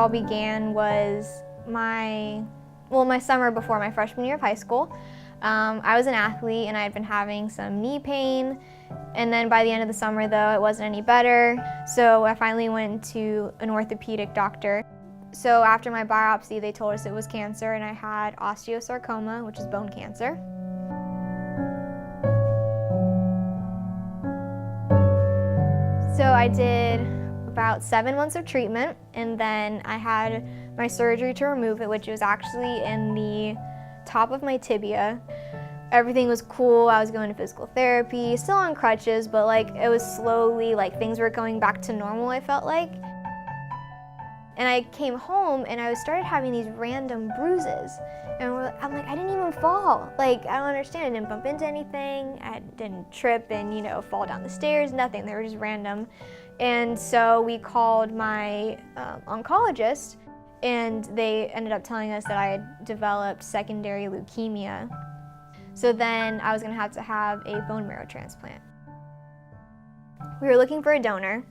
all began was my summer before my freshman year of high school. I was an athlete and I had been having some knee pain, and then by the end of the summer though, it wasn't any better. So I finally went to an orthopedic doctor. So after my biopsy, they told us it was cancer and I had osteosarcoma, which is bone cancer. So I did about 7 months of treatment, and then I had my surgery to remove it, which was actually in the top of my tibia. Everything was cool. I was going to physical therapy, still on crutches, but like it was slowly, like things were going back to normal, I felt like. And I came home and I started having these random bruises. And I'm like, I didn't even fall. Like, I don't understand. I didn't bump into anything. I didn't trip and, fall down the stairs, nothing. They were just random. And so we called my oncologist, and they ended up telling us that I had developed secondary leukemia. So then I was gonna have to have a bone marrow transplant. We were looking for a donor,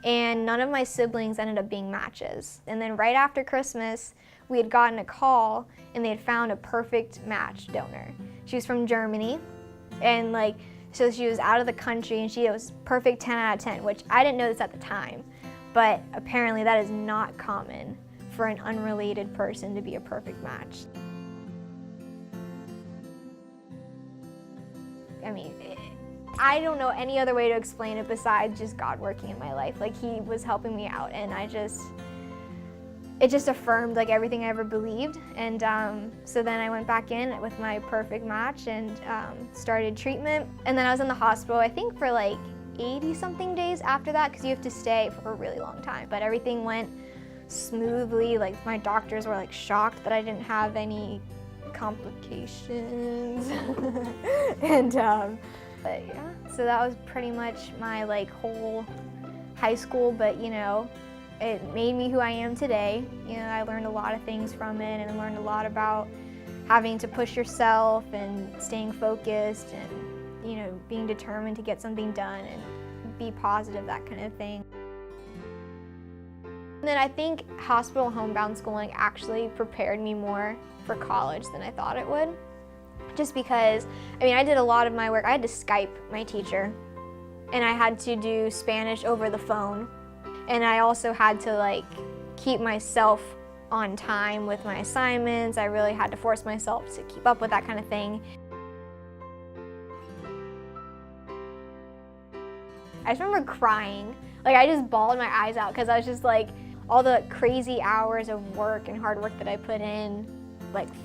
and none of my siblings ended up being matches. And then right after Christmas, we had gotten a call and they had found a perfect match donor. She was from Germany, and so she was out of the country, and she was perfect 10 out of 10, which I didn't know this at the time, but apparently that is not common for an unrelated person to be a perfect match. I mean, I don't know any other way to explain it besides just God working in my life. Like, He was helping me out, and it just affirmed like everything I ever believed. And so then I went back in with my perfect match and started treatment. And then I was in the hospital, I think for like 80-something days after that, because you have to stay for a really long time. But everything went smoothly. Like, my doctors were like shocked that I didn't have any complications. And but yeah, so that was pretty much my like whole high school. But it made me who I am today. I learned a lot of things from it, and I learned a lot about having to push yourself and staying focused and being determined to get something done and be positive, that kind of thing. And then I think hospital homebound schooling actually prepared me more for college than I thought it would. Just because, I did a lot of my work. I had to Skype my teacher, and I had to do Spanish over the phone. And I also had to keep myself on time with my assignments. I really had to force myself to keep up with that kind of thing. I just remember crying. I just bawled my eyes out because I was just all the crazy hours of work and hard work that I put in,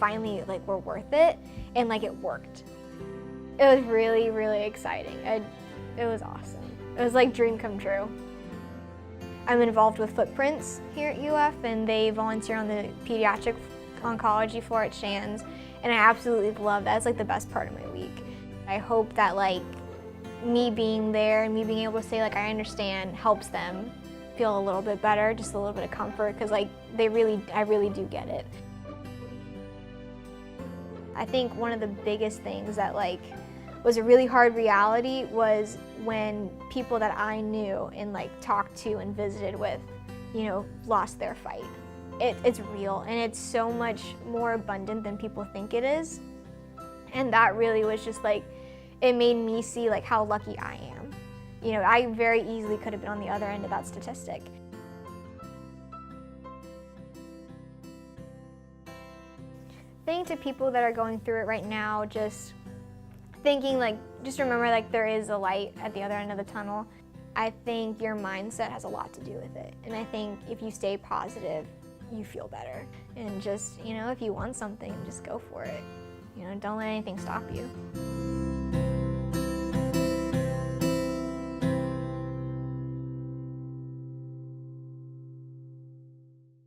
finally were worth it, and it worked. It was really, really exciting. It was awesome. It was dream come true. I'm involved with Footprints here at UF, and they volunteer on the pediatric oncology floor at Shands, and I absolutely love that. It's the best part of my week. I hope that me being there and me being able to say I understand helps them feel a little bit better, just a little bit of comfort, because I really do get it. I think one of the biggest things that was a really hard reality was when people that I knew and talked to and visited with, lost their fight. It's real, and it's so much more abundant than people think it is. And that really was just it made me see how lucky I am. I very easily could have been on the other end of that statistic. Saying to people that are going through it right now, just thinking just remember there is a light at the other end of the tunnel. I think your mindset has a lot to do with it. And I think if you stay positive, you feel better. And just, if you want something, just go for it. Don't let anything stop you.